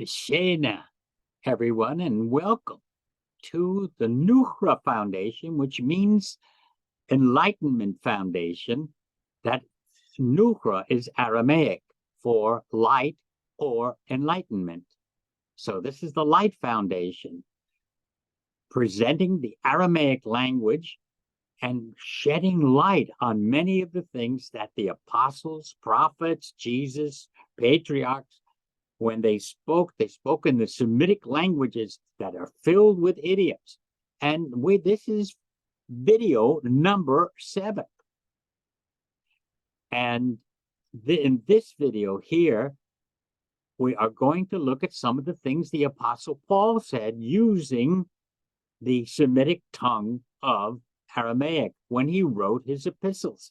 Shena, everyone, and welcome to the Nuhra Foundation, which means Enlightenment Foundation. That Nuhra is Aramaic for light or enlightenment. So this is the Light Foundation, presenting the Aramaic language and shedding light on many of the things that the apostles, prophets, Jesus, patriarchs, when they spoke in the Semitic languages that are filled with idioms. And this is video number 7. And in this video here, we are going to look at some of the things the Apostle Paul said using the Semitic tongue of Aramaic when he wrote his epistles.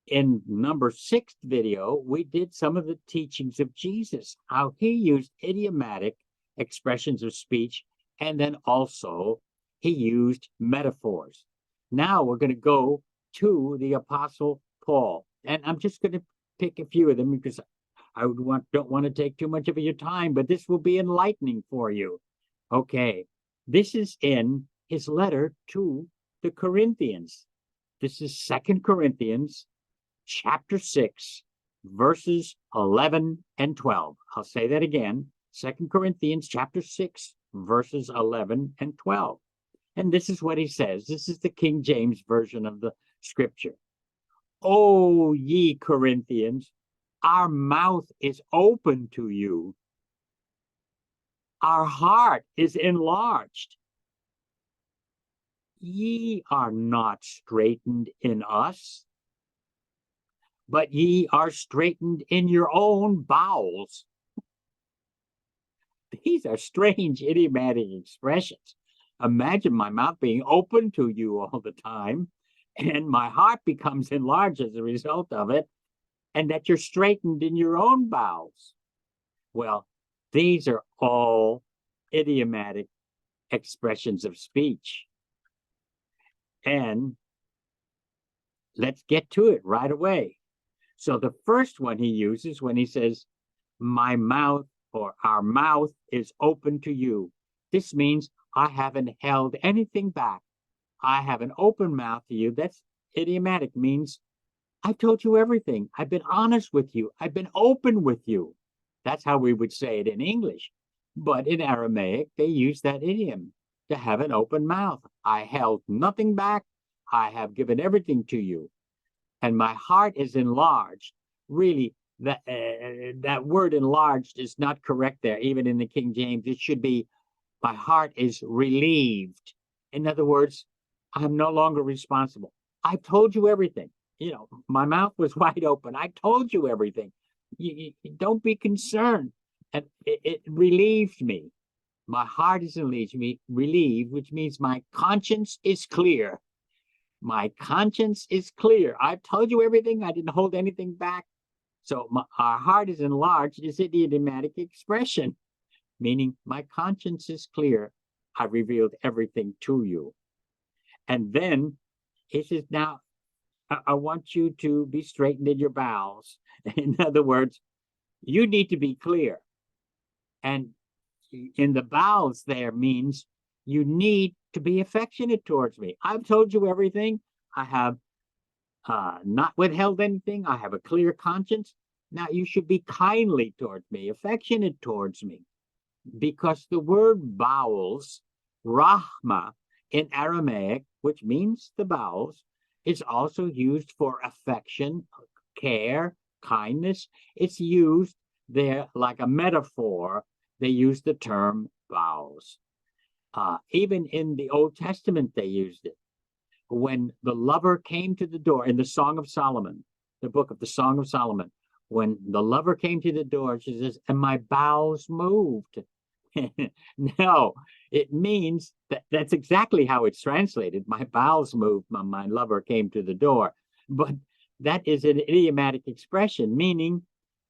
In number 6 video, we did some of the teachings of Jesus, how he used idiomatic expressions of speech, and then also he used metaphors. Now we're going to go to the Apostle Paul, and I'm just going to pick a few of them because I don't want to take too much of your time, but this will be enlightening for you. Okay, this is in his letter to the Corinthians. This is 2 Corinthians chapter 6, verses 11 and 12. I'll say that again. 2 Corinthians chapter 6, verses 11 and 12. And this is what he says. This is the King James version of the scripture. O ye Corinthians, our mouth is open to you. Our heart is enlarged. Ye are not straitened in us, but ye are straitened in your own bowels. These are strange idiomatic expressions. Imagine my mouth being open to you all the time, and my heart becomes enlarged as a result of it, and that you're straitened in your own bowels. Well, these are all idiomatic expressions of speech. And let's get to it right away. So the first one he uses when he says, my mouth or our mouth is open to you. This means I haven't held anything back. I have an open mouth to you. That's idiomatic, means I told you everything. I've been honest with you. I've been open with you. That's how we would say it in English. But in Aramaic, they use that idiom to have an open mouth. I held nothing back. I have given everything to you. And my heart is enlarged. Really, that word enlarged is not correct there, even in the King James. It should be, my heart is relieved. In other words, I'm no longer responsible. I've told you everything. You know, my mouth was wide open. I told you everything. You don't be concerned. And it relieved me. My heart is relieved, which means my conscience is clear. My conscience is clear. I've told you everything. I didn't hold anything back. So our heart is enlarged is an idiomatic expression, meaning my conscience is clear. I revealed everything to you. And then he says, now I want you to be straightened in your bowels. In other words, you need to be clear. And in the bowels there means you need to be affectionate towards me. I've told you everything. I have not withheld anything. I have a clear conscience. Now you should be kindly towards me, affectionate towards me. Because the word bowels, rahma, in Aramaic, which means the bowels, is also used for affection, care, kindness. It's used there like a metaphor. They use the term bowels. Even in the Old Testament, they used it. When the lover came to the door, in the Song of Solomon, the book of the Song of Solomon, when the lover came to the door, she says, and my bowels moved. No, it means that's exactly how it's translated. My bowels moved when my lover came to the door. But that is an idiomatic expression, meaning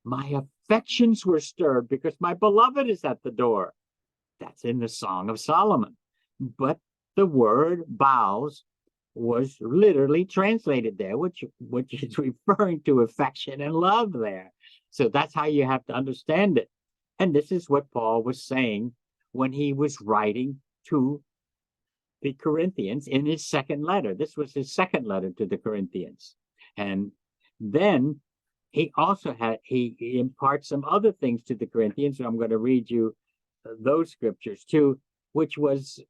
my affections were stirred because my beloved is at the door. That's in the Song of Solomon. But the word bowels was literally translated there, which is referring to affection and love there. So that's how you have to understand it. And this is what Paul was saying when he was writing to the Corinthians in his second letter. This was his second letter to the Corinthians. And then he also he imparts some other things to the Corinthians. So I'm going to read you those scriptures too, which was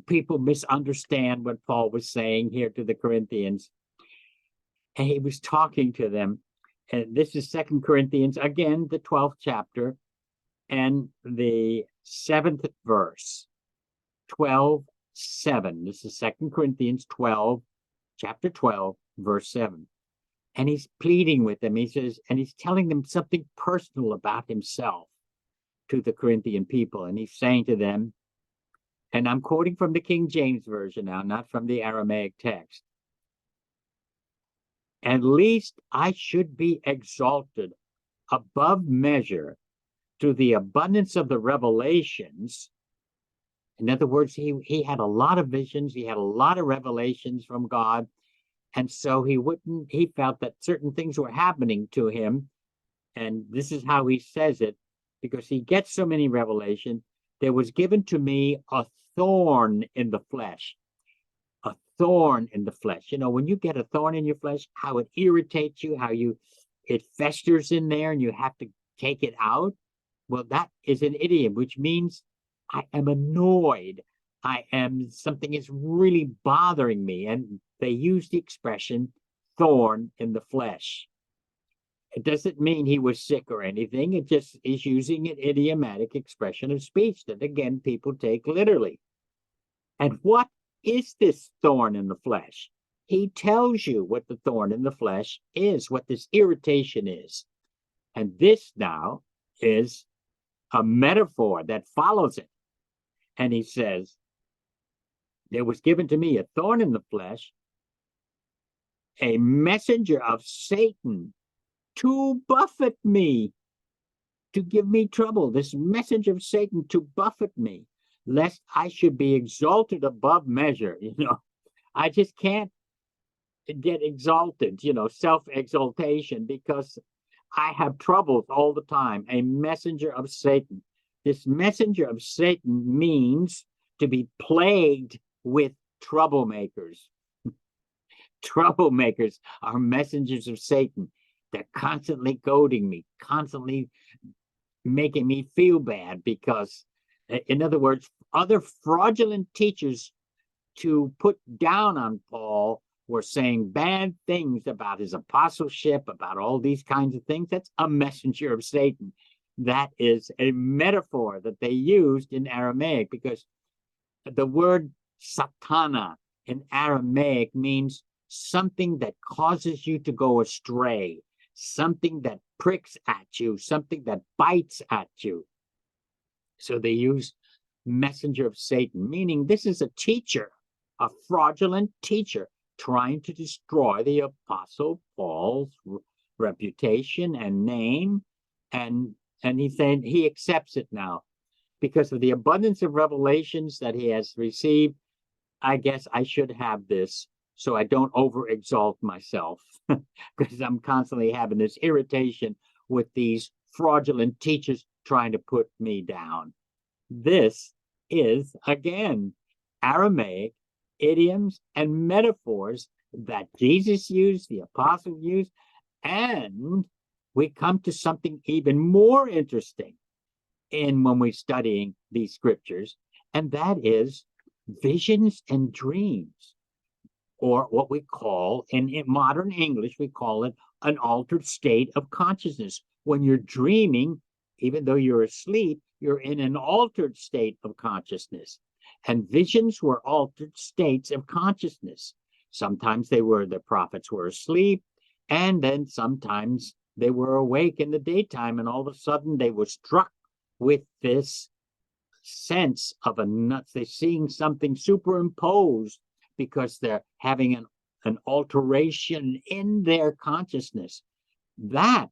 people misunderstand what Paul was saying here to the Corinthians. And he was talking to them. And this is Second Corinthians, again, the 12th chapter and the 7th verse. 12:7. This is Second Corinthians 12, chapter 12, verse 7. And he's pleading with them. He says, and he's telling them something personal about himself to the Corinthian people. And he's saying to them, and I'm quoting from the King James Version now, not from the Aramaic text. At least I should be exalted above measure through the abundance of the revelations. In other words, he had a lot of visions, he had a lot of revelations from God, and so he felt that certain things were happening to him, and this is how he says it, because he gets so many revelations. There was given to me a thorn in the flesh. A thorn in the flesh. You know, when you get a thorn in your flesh, how it irritates you, it festers in there and you have to take it out. Well, that is an idiom, which means I am annoyed. Something is really bothering me. And they use the expression thorn in the flesh. It doesn't mean he was sick or anything. It just is using an idiomatic expression of speech that, again, people take literally. And what is this thorn in the flesh? He tells you what the thorn in the flesh is, what this irritation is. And this now is a metaphor that follows it. And he says, there was given to me a thorn in the flesh, a messenger of Satan to buffet me, to give me trouble. This messenger of Satan to buffet me, lest I should be exalted above measure. You know, I just can't get exalted, self-exaltation, because I have troubles all the time. A messenger of Satan. This messenger of Satan means to be plagued with troublemakers. Troublemakers are messengers of Satan. They're constantly goading me, constantly making me feel bad, because, in other words, other fraudulent teachers to put down on Paul were saying bad things about his apostleship, about all these kinds of things. That's a messenger of Satan. That is a metaphor that they used in Aramaic, because the word satana in Aramaic means something that causes you to go astray, something that pricks at you, something that bites at you. So they use messenger of Satan, meaning this is a teacher, a fraudulent teacher, trying to destroy the apostle Paul's reputation and name. And he's saying he accepts it now because of the abundance of revelations that he has received. I guess I should have this so I don't overexalt myself, because I'm constantly having this irritation with these fraudulent teachers trying to put me down. This is, again, Aramaic idioms and metaphors that Jesus used, the apostles used, and we come to something even more interesting when we're studying these scriptures, and that is visions and dreams, or what we call, in modern English, we call it an altered state of consciousness. When you're dreaming, even though you're asleep, you're in an altered state of consciousness. And visions were altered states of consciousness. Sometimes the prophets were asleep, and then sometimes they were awake in the daytime, and all of a sudden they were struck with this sense of they're seeing something superimposed, because they're having an alteration in their consciousness. That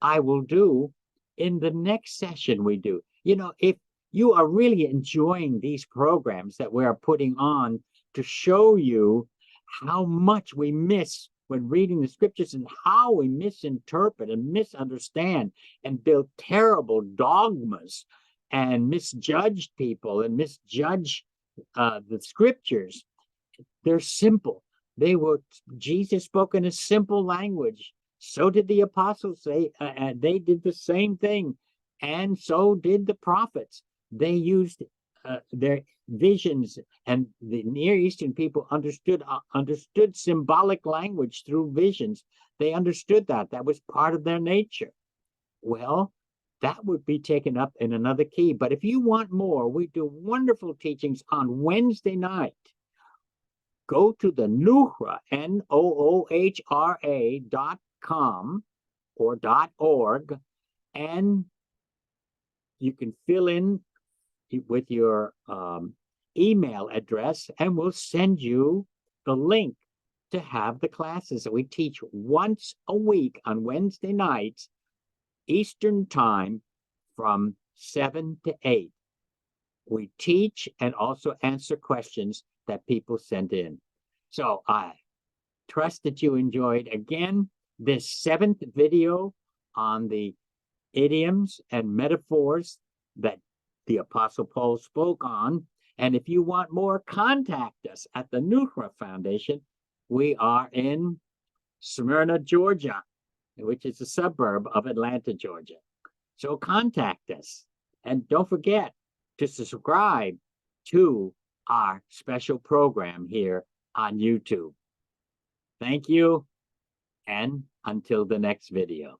I will do in the next session we do. If you are really enjoying these programs that we are putting on to show you how much we miss when reading the scriptures and how we misinterpret and misunderstand and build terrible dogmas and misjudge people and misjudge the scriptures. They're simple. Jesus spoke in a simple language. So did the apostles. They did the same thing. And so did the prophets. They used their visions, and the Near Eastern people understood symbolic language through visions. They understood that. That was part of their nature. Well, that would be taken up in another key. But if you want more, we do wonderful teachings on Wednesday night. Go to the Noohra, NOOHRA.com or .org, and you can fill in with your email address, and we'll send you the link to have the classes that we teach once a week on Wednesday nights, Eastern time, from 7 to 8. We teach and also answer questions that people send in. So I trust that you enjoyed, again, this 7th video on the idioms and metaphors that the Apostle Paul spoke on. And if you want more, contact us at the Noohra Foundation. We are in Smyrna, Georgia, which is a suburb of Atlanta, Georgia. So contact us. And don't forget to subscribe to our special program here on YouTube. Thank you, and until the next video.